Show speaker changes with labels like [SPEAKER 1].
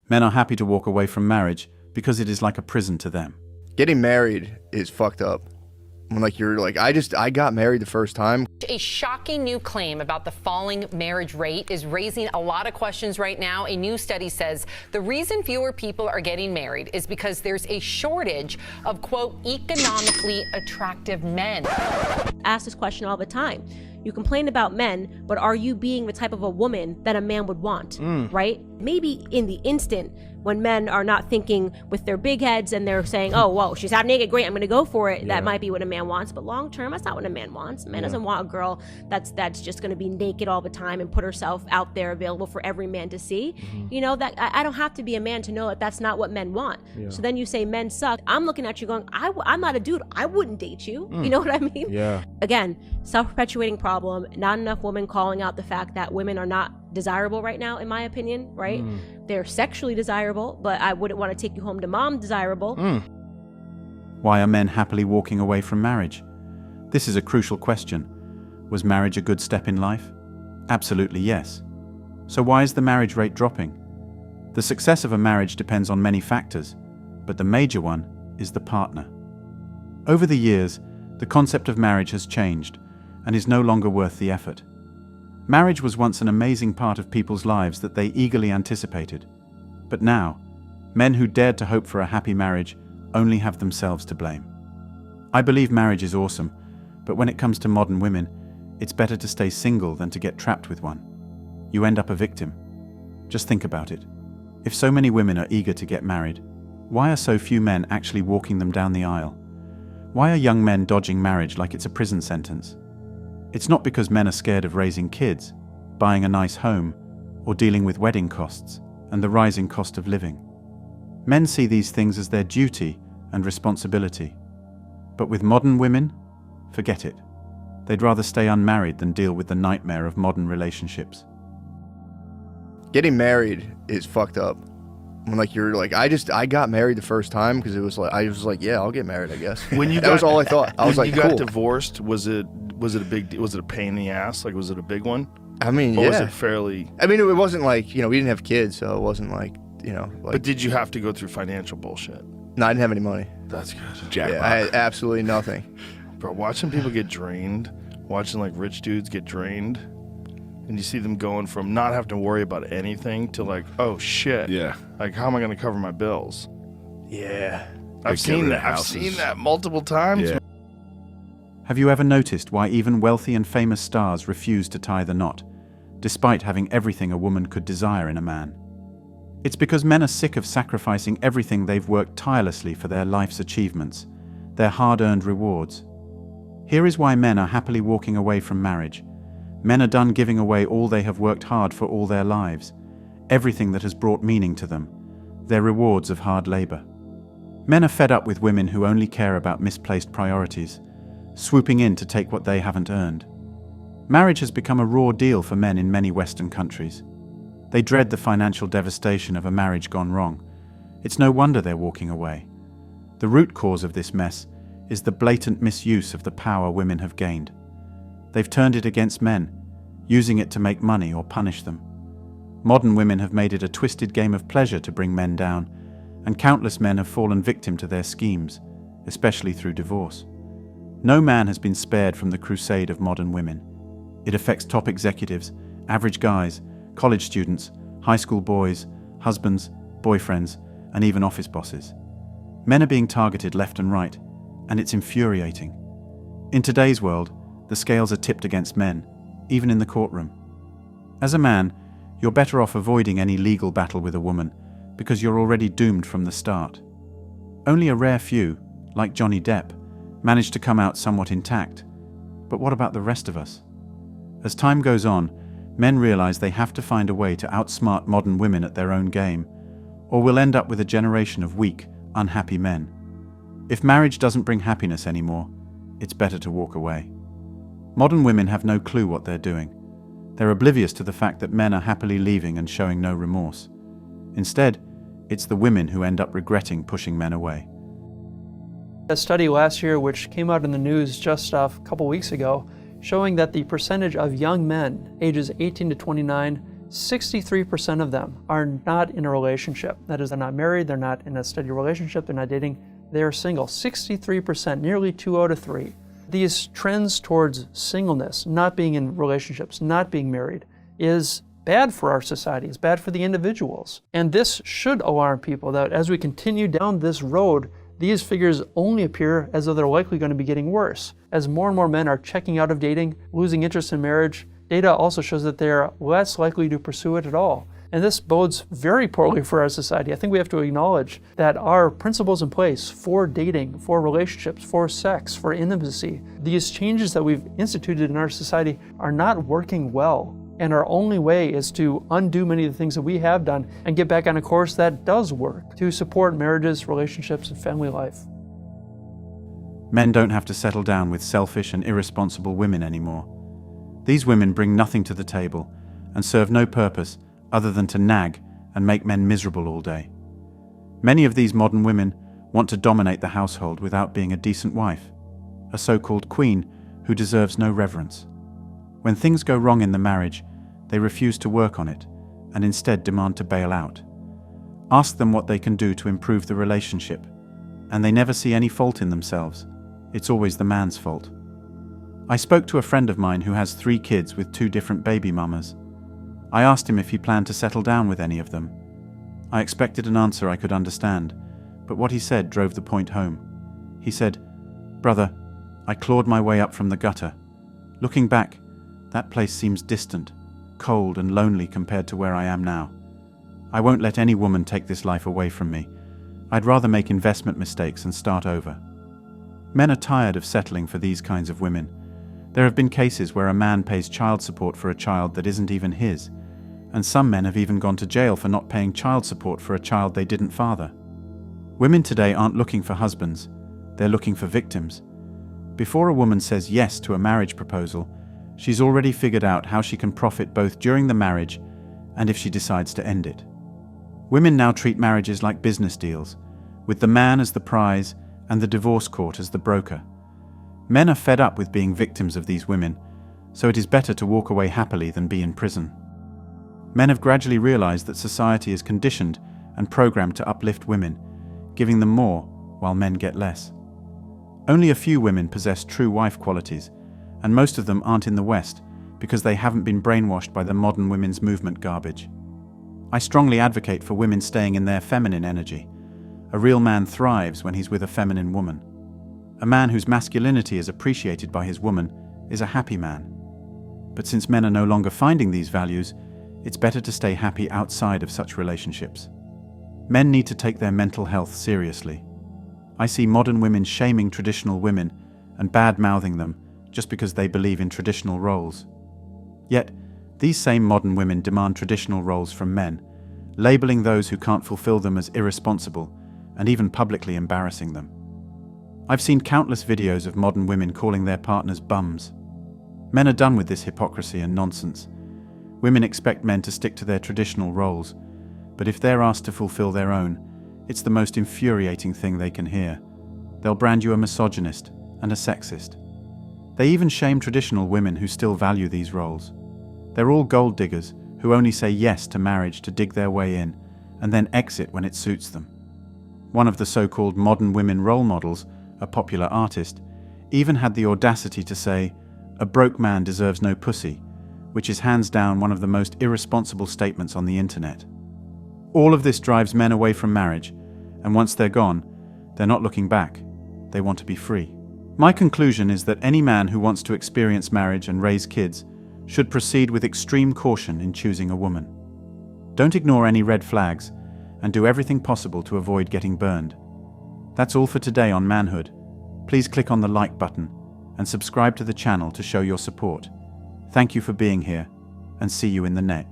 [SPEAKER 1] Men are happy to walk away from marriage because it is like a prison to them.
[SPEAKER 2] Getting married is fucked up. When you're like, I got married the first time.
[SPEAKER 3] A shocking new claim about the falling marriage rate is raising a lot of questions right now. A new study says the reason fewer people are getting married is because there's a shortage of, quote, economically attractive men.
[SPEAKER 4] Ask this question all the time. You complain about men, but are you being the type of a woman that a man would want, right? Maybe in the instant when men are not thinking with their big heads and they're saying, oh, whoa, she's half naked, great, I'm gonna go for it. Yeah. That might be what a man wants, but long term, that's not what a man wants. A man doesn't want a girl that's just gonna be naked all the time and put herself out there available for every man to see. You know, that I don't have to be a man to know that that's not what men want. Yeah. So then you say men suck. I'm looking at you going, I'm not a dude, I wouldn't date you. You know what I mean?
[SPEAKER 5] Yeah.
[SPEAKER 4] Again, self-perpetuating problem, not enough women calling out the fact that women are not desirable right now, in my opinion, right? They're sexually desirable, but I wouldn't want to take you home to mom desirable.
[SPEAKER 1] Why are men happily walking away from marriage? This is a crucial question. Was marriage a good step in life? Absolutely yes. So why is the marriage rate dropping? The success of a marriage depends on many factors, but the major one is the partner. Over the years, the concept of marriage has changed and is no longer worth the effort. Marriage was once an amazing part of people's lives that they eagerly anticipated. But now, men who dared to hope for a happy marriage only have themselves to blame. I believe marriage is awesome, but when it comes to modern women, it's better to stay single than to get trapped with one. You end up a victim. Just think about it. If so many women are eager to get married, why are so few men actually walking them down the aisle? Why are young men dodging marriage like it's a prison sentence? It's not because men are scared of raising kids, buying a nice home, or dealing with wedding costs and the rising cost of living. Men see these things as their duty and responsibility. But with modern women, forget it. They'd rather stay unmarried than deal with the nightmare of modern relationships.
[SPEAKER 2] Getting married is fucked up. When you're like, I got married the first time because it was like, I was like, yeah, I'll get married, I guess.
[SPEAKER 5] That
[SPEAKER 2] was all I thought. I was like,
[SPEAKER 5] you
[SPEAKER 2] cool.
[SPEAKER 5] got divorced, was it a big deal? Was it a pain in the ass? Was it a big one?
[SPEAKER 2] I mean,
[SPEAKER 5] or
[SPEAKER 2] yeah.
[SPEAKER 5] was it fairly?
[SPEAKER 2] I mean, it wasn't like, we didn't have kids, so it wasn't like.
[SPEAKER 5] But did you have to go through financial bullshit?
[SPEAKER 2] No, I didn't have any money.
[SPEAKER 5] That's good.
[SPEAKER 2] Yeah, I had absolutely nothing.
[SPEAKER 5] Bro, watching people get drained, watching rich dudes get drained, and you see them going from not having to worry about anything to oh shit.
[SPEAKER 6] Yeah.
[SPEAKER 5] How am I going to cover my bills?
[SPEAKER 2] Yeah.
[SPEAKER 5] I've seen that. I've seen that multiple times.
[SPEAKER 6] Yeah.
[SPEAKER 1] Have you ever noticed why even wealthy and famous stars refuse to tie the knot, despite having everything a woman could desire in a man? It's because men are sick of sacrificing everything they've worked tirelessly for their life's achievements, their hard-earned rewards. Here is why men are happily walking away from marriage. Men are done giving away all they have worked hard for all their lives, everything that has brought meaning to them, their rewards of hard labor. Men are fed up with women who only care about misplaced priorities, swooping in to take what they haven't earned. Marriage has become a raw deal for men in many Western countries. They dread the financial devastation of a marriage gone wrong. It's no wonder they're walking away. The root cause of this mess is the blatant misuse of the power women have gained. They've turned it against men, using it to make money or punish them. Modern women have made it a twisted game of pleasure to bring men down, and countless men have fallen victim to their schemes, especially through divorce. No man has been spared from the crusade of modern women. It affects top executives, average guys, college students, high school boys, husbands, boyfriends, and even office bosses. Men are being targeted left and right, and it's infuriating. In today's world, the scales are tipped against men, even in the courtroom. As a man, you're better off avoiding any legal battle with a woman because you're already doomed from the start. Only a rare few, like Johnny Depp, manage to come out somewhat intact. But what about the rest of us? As time goes on, men realize they have to find a way to outsmart modern women at their own game, or we'll end up with a generation of weak, unhappy men. If marriage doesn't bring happiness anymore, it's better to walk away. Modern women have no clue what they're doing. They're oblivious to the fact that men are happily leaving and showing no remorse. Instead, it's the women who end up regretting pushing men away.
[SPEAKER 7] A study last year, which came out in the news just a couple weeks ago, showing that the percentage of young men ages 18 to 29 63% of them are not in a relationship. That is, they're not married, they're not in a steady relationship, they're not dating, they're single. 63%, nearly 2 out of 3. These trends towards singleness, not being in relationships, not being married, is bad for our society, it's bad for the individuals. And this should alarm people that as we continue down this road, these figures only appear as though they're likely going to be getting worse. As more and more men are checking out of dating, losing interest in marriage, data also shows that they're less likely to pursue it at all. And this bodes very poorly for our society. I think we have to acknowledge that our principles in place for dating, for relationships, for sex, for intimacy, these changes that we've instituted in our society are not working well. And our only way is to undo many of the things that we have done and get back on a course that does work to support marriages, relationships, and family life.
[SPEAKER 1] Men don't have to settle down with selfish and irresponsible women anymore. These women bring nothing to the table and serve no purpose other than to nag and make men miserable all day. Many of these modern women want to dominate the household without being a decent wife, a so-called queen who deserves no reverence. When things go wrong in the marriage, they refuse to work on it and instead demand to bail out. Ask them what they can do to improve the relationship, and they never see any fault in themselves. It's always the man's fault. I spoke to a friend of mine who has 3 kids with 2 different baby mamas. I asked him if he planned to settle down with any of them. I expected an answer I could understand, but what he said drove the point home. He said, "Brother, I clawed my way up from the gutter. Looking back, that place seems distant, cold and lonely compared to where I am now. I won't let any woman take this life away from me. I'd rather make investment mistakes and start over." Men are tired of settling for these kinds of women. There have been cases where a man pays child support for a child that isn't even his, and some men have even gone to jail for not paying child support for a child they didn't father. Women today aren't looking for husbands, they're looking for victims. Before a woman says yes to a marriage proposal, she's already figured out how she can profit both during the marriage and if she decides to end it. Women now treat marriages like business deals, with the man as the prize and the divorce court as the broker. Men are fed up with being victims of these women, so it is better to walk away happily than be in prison. Men have gradually realized that society is conditioned and programmed to uplift women, giving them more while men get less. Only a few women possess true wife qualities, and most of them aren't in the West because they haven't been brainwashed by the modern women's movement garbage. I strongly advocate for women staying in their feminine energy. A real man thrives when he's with a feminine woman. A man whose masculinity is appreciated by his woman is a happy man. But since men are no longer finding these values, it's better to stay happy outside of such relationships. Men need to take their mental health seriously. I see modern women shaming traditional women and bad-mouthing them just because they believe in traditional roles. Yet, these same modern women demand traditional roles from men, labeling those who can't fulfill them as irresponsible and even publicly embarrassing them. I've seen countless videos of modern women calling their partners bums. Men are done with this hypocrisy and nonsense. Women expect men to stick to their traditional roles, but if they're asked to fulfill their own, it's the most infuriating thing they can hear. They'll brand you a misogynist and a sexist. They even shame traditional women who still value these roles. They're all gold diggers who only say yes to marriage to dig their way in and then exit when it suits them. One of the so-called modern women role models, a popular artist, even had the audacity to say, "A broke man deserves no pussy," which is hands down one of the most irresponsible statements on the internet. All of this drives men away from marriage, and once they're gone, they're not looking back. They want to be free. My conclusion is that any man who wants to experience marriage and raise kids should proceed with extreme caution in choosing a woman. Don't ignore any red flags, and do everything possible to avoid getting burned. That's all for today on Manhood. Please click on the like button and subscribe to the channel to show your support. Thank you for being here, and see you in the net.